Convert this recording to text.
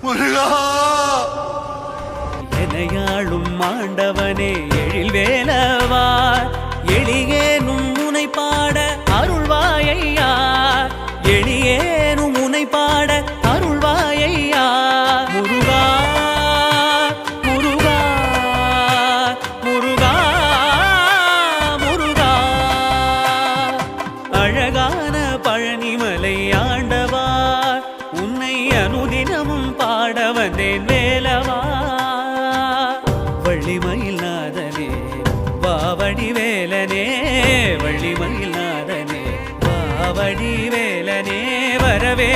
முருகா எனையாளும் ஆண்டவனே எழில் வேலவா எளியேனும் முனை பாட அருள்வாயையா எளியேனும் முனை பாட அருள்வாயையா முருகா முருகா முருகா முருகா அழகான பழனிமலை ஆண்டவா உன்னை அனுதினமும் பாட வந்தேன் வேலவா வள்ளிமயில் நாதனே வாவடி வேலனே வள்ளிமயில் நாதனே வாவடி வேலனே வரவே